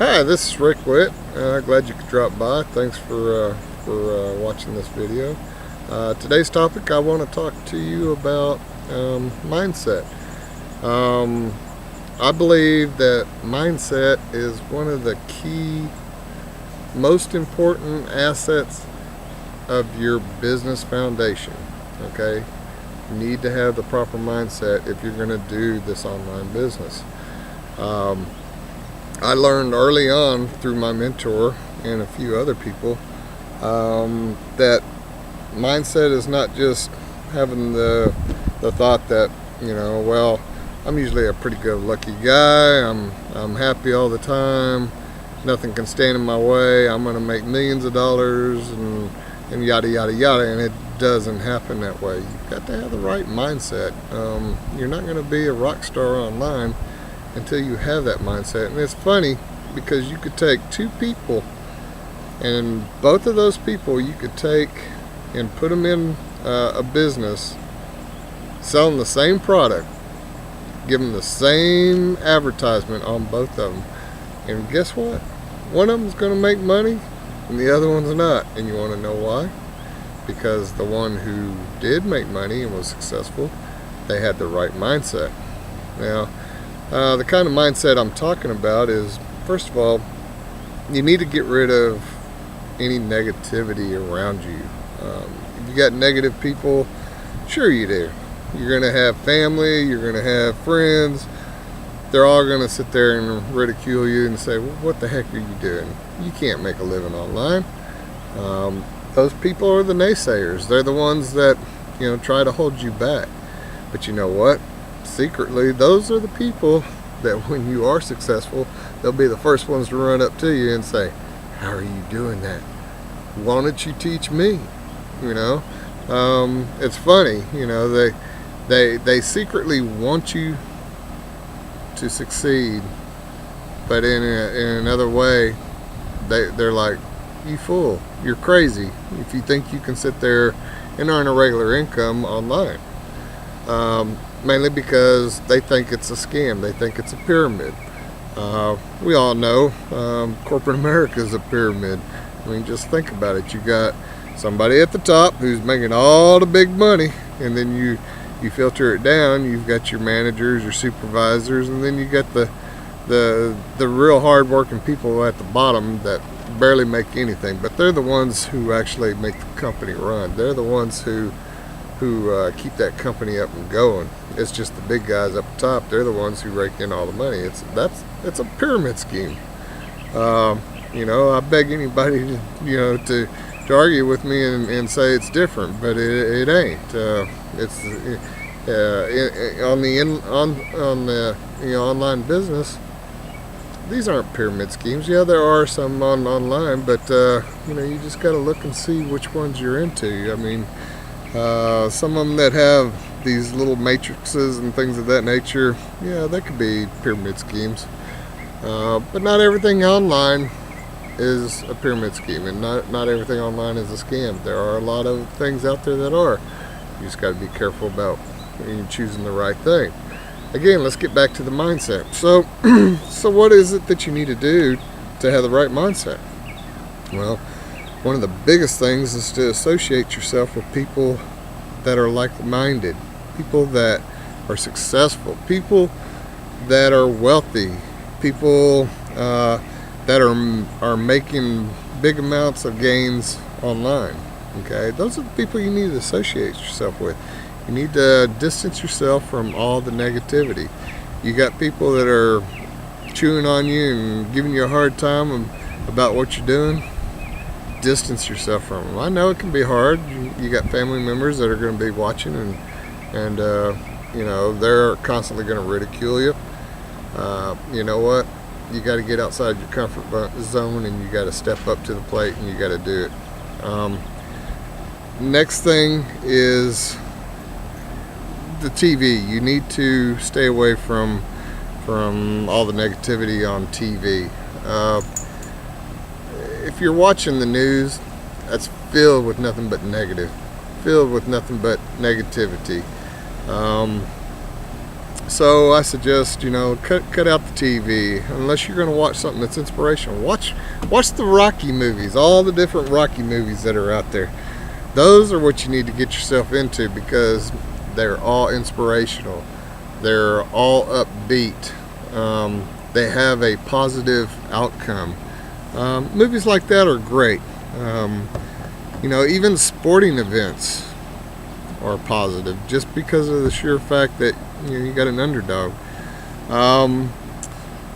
Hi, this is rick-witt. Glad you could drop by. Thanks for watching this video. Today's topic, I want to talk to you about mindset. I believe that mindset is one of the key, most important assets of your business foundation. Okay, you need to have the proper mindset if you're going to do this online business. I learned early on through my mentor and a few other people that mindset is not just having the thought that, well, I'm usually a pretty good lucky guy, I'm happy all the time, nothing can stand in my way, I'm going to make millions of dollars and yada yada yada, and it doesn't happen that way. You've got to have the right mindset. You're not going to be a rock star online until you have that mindset. And it's funny because you could take two people, and both of those people you could take and put them in a business selling the same product, give them the same advertisement on both of them, and guess what? One of them's going to make money and the other one's not. And you want to know why? Because the one who did make money and was successful, they had the right mindset. Now, the kind of mindset I'm talking about is, first of all, you need to get rid of any negativity around you. If you got negative people, sure you do. You're going to have family, you're going to have friends. They're all going to sit there and ridicule you and say, well, what the heck are you doing? You can't make a living online. Those people are the naysayers. They're the ones that, try to hold you back. But you know what? Secretly, those are the people that when you are successful, they'll be the first ones to run up to you and say, how are you doing that? Why don't you teach me? It's funny, they secretly want you to succeed, but in another way, they're like, you fool, you're crazy if you think you can sit there and earn a regular income online. Mainly because they think it's a scam. They think it's a pyramid. We all know corporate America is a pyramid. I mean, just think about it. You got somebody at the top who's making all the big money, and then you filter it down. You've got your managers, your supervisors, and then you got the real hard-working people at the bottom that barely make anything. But they're the ones who actually make the company run. They're the ones who keep that company up and going. It's just the big guys up top. They're the ones who rake in all the money. It's a pyramid scheme. I beg anybody to argue with me and say it's different, but it ain't. It's on the online business. These aren't pyramid schemes. Yeah, there are some online, but you just got to look and see which ones you're into. I mean, some of them that have these little matrices and things of that nature, yeah, they could be pyramid schemes. But not everything online is a pyramid scheme, and not everything online is a scam. There are a lot of things out there that are. You just got to be careful about choosing the right thing. Again, let's get back to the mindset. So what is it that you need to do to have the right mindset? Well, one of the biggest things is to associate yourself with people that are like-minded, people that are successful, people that are wealthy, people that are making big amounts of gains online. Okay, those are the people you need to associate yourself with. You need to distance yourself from all the negativity. You got people that are chewing on you and giving you a hard time about what you're doing. Distance yourself from them. I know it can be hard. You got family members that are going to be watching, and they're constantly going to ridicule you. You know what? You got to get outside your comfort zone, and you got to step up to the plate, and you got to do it. Next thing is the TV. You need to stay away from all the negativity on TV. If you're watching the news, that's filled with nothing but negative, filled with nothing but negativity. So I suggest, cut out the TV unless you're going to watch something that's inspirational. Watch the Rocky movies, all the different Rocky movies that are out there. Those are what you need to get yourself into because they're all inspirational. They're all upbeat. They have a positive outcome. Movies like that are great. Even sporting events are positive just because of the sheer fact that you got an underdog.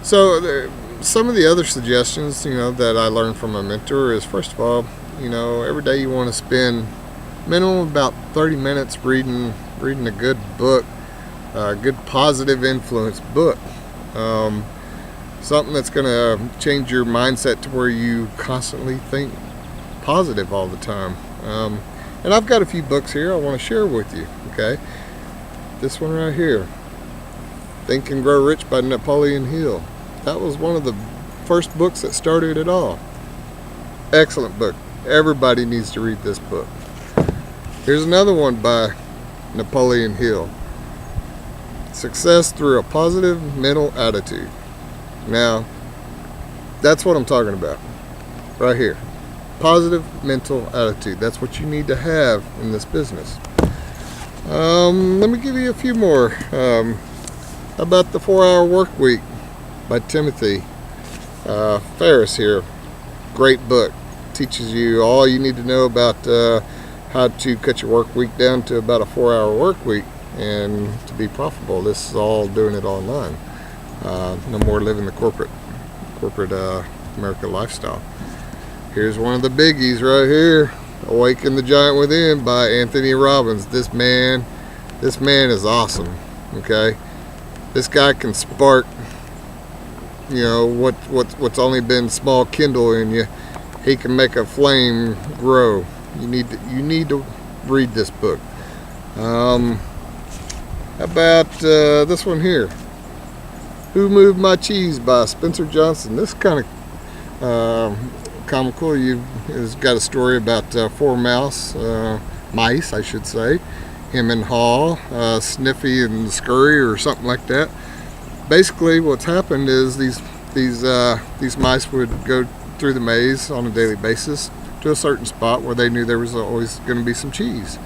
So some of the other suggestions that I learned from my mentor is, first of all, every day you want to spend minimum about 30 minutes reading a good book, a good positive influence book, something that's going to change your mindset to where you constantly think positive all the time. And I've got a few books here I want to share with you. Okay, this one right here, Think and Grow Rich by Napoleon Hill. That was one of the first books that started it all. Excellent book. Everybody needs to read this book. Here's another one by Napoleon Hill, Success Through a Positive Mental Attitude. Now, that's what I'm talking about right here. Positive mental attitude. That's what you need to have in this business. Let me give you a few more. How about The 4-Hour Work Week by Timothy Ferriss here. Great book. Teaches you all you need to know about how to cut your work week down to about a 4-hour work week and to be profitable. This is all doing it online. No more living the corporate America lifestyle. Here's one of the biggies right here, Awaken the Giant Within by Anthony Robbins. This man is awesome. Okay, this guy can spark what's only been small kindle in you. He can make a flame grow. You need to read this book. How about this one here, Who Moved My Cheese by Spencer Johnson. This kind of comical. It's got a story about four mice, I should say, him and Haw, Sniffy and Scurry, or something like that. Basically, what's happened is these mice would go through the maze on a daily basis to a certain spot where they knew there was always going to be some cheese.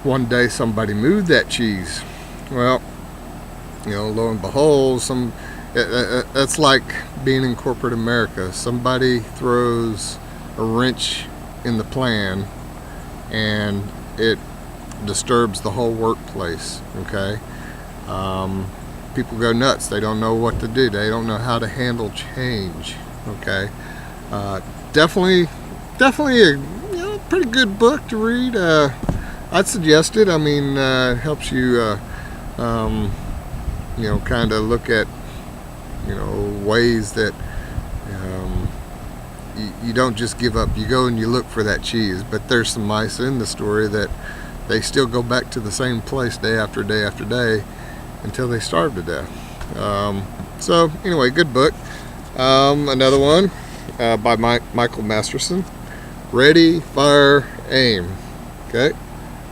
One day, somebody moved that cheese. Well, lo and behold, that's like being in corporate America. Somebody throws a wrench in the plan and it disturbs the whole workplace. Okay, people go nuts. They don't know what to do. They don't know how to handle change. Okay, definitely a pretty good book to read. I'd suggest it. I mean, it helps you kind of look at ways that you don't just give up. You go and you look for that cheese. But there's some mice in the story that they still go back to the same place day after day after day until they starve to death. So anyway, good book. Another one by Michael Masterson, Ready, Fire, Aim. Okay,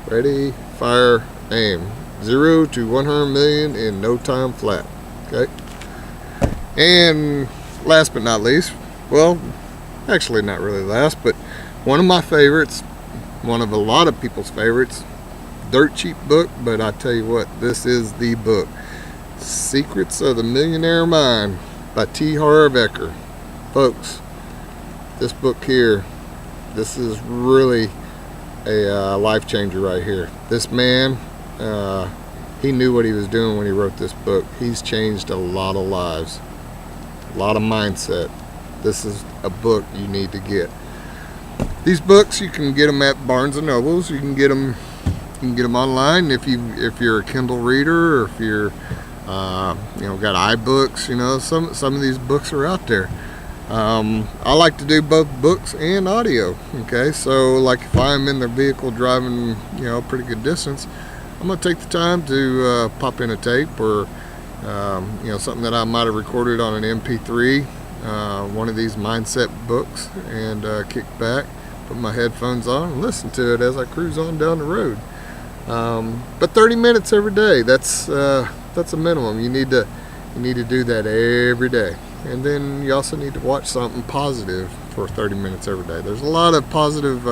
Ready, Fire, Aim. 0 to 100 million in no time flat. Okay. And last but not least, well, actually not really last, but one of my favorites, one of a lot of people's favorites, dirt cheap book, but I tell you what, this is the book. Secrets of the Millionaire Mind by T. Harv Eker. Folks, this book here, this is really a life changer right here. This man, he knew what he was doing when he wrote this book. He's changed a lot of lives, a lot of mindset. This is a book you need to get. These books, you can get them at Barnes and Nobles. You can get them online if you're a Kindle reader, or if you're got iBooks. Some of these books are out there. I like to do both books and audio. Okay, so like if I'm in the vehicle driving a pretty good distance, I'm going to take the time to pop in a tape or something that I might have recorded on an MP3, one of these mindset books, and kick back, put my headphones on, and listen to it as I cruise on down the road. But 30 minutes every day, that's that's a minimum. You need to do that every day. And then you also need to watch something positive for 30 minutes every day. There's a lot of positive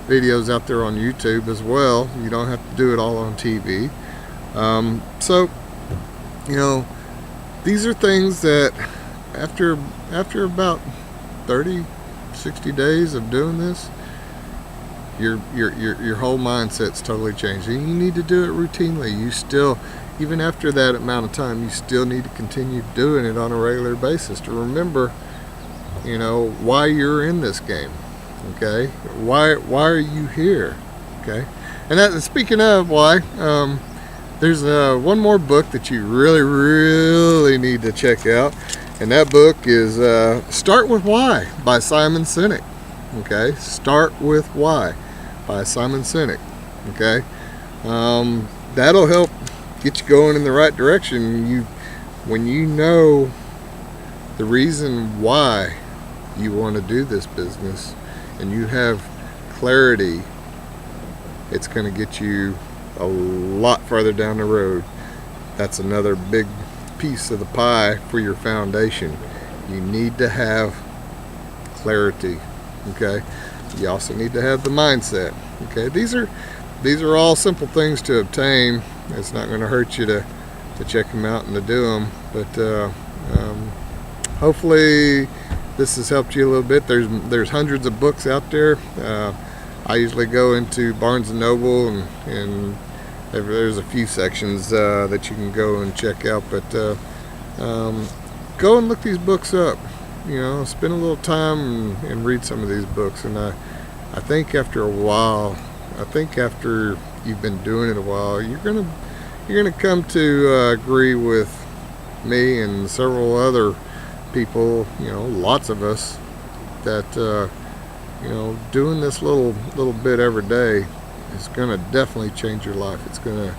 videos out there on YouTube as well. You don't have to do it all on TV. So, you know, these are things that after about 30, 60 days of doing this, your whole mindset's totally changed. And you need to do it routinely. You still, even after that amount of time, you still need to continue doing it on a regular basis to remember, you know, why you're in this game. Okay, why are you here? Okay, and that, speaking of why, there's one more book that you really need to check out, and that book is Start With Why by Simon Sinek. Okay, Start With Why by Simon Sinek. Okay, that'll help get you going in the right direction. When you know the reason why you want to do this business, and you have clarity, it's going to get you a lot farther down the road. That's another big piece of the pie for your foundation. You need to have clarity. Okay, you also need to have the mindset. Okay, these are all simple things to obtain. It's not going to hurt you to check them out and to do them, but hopefully this has helped you a little bit. There's hundreds of books out there. I usually go into Barnes & Noble, and there's a few sections that you can go and check out, but go and look these books up. You know, spend a little time and read some of these books. And I think after a while, after you've been doing it a while, you're gonna come to agree with me and several other people, you know, lots of us, that you know, doing this little bit every day is gonna definitely change your life. You're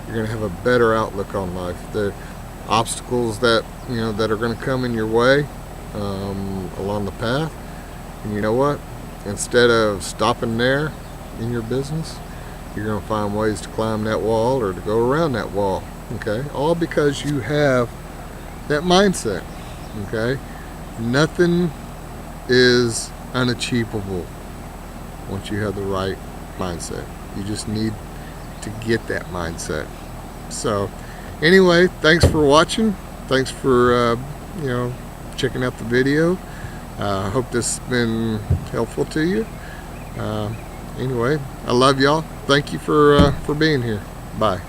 gonna have a better outlook on life. The obstacles that, you know, that are gonna come in your way along the path, and you know what? Instead of stopping there in your business, you're gonna find ways to climb that wall or to go around that wall. Okay, all because you have that mindset. Okay, nothing is unachievable once you have the right mindset. You just need to get that mindset. So anyway, thanks for watching. Thanks for you know, checking out the video. I hope this has been helpful to you. Anyway, I love y'all. Thank you for being here. Bye.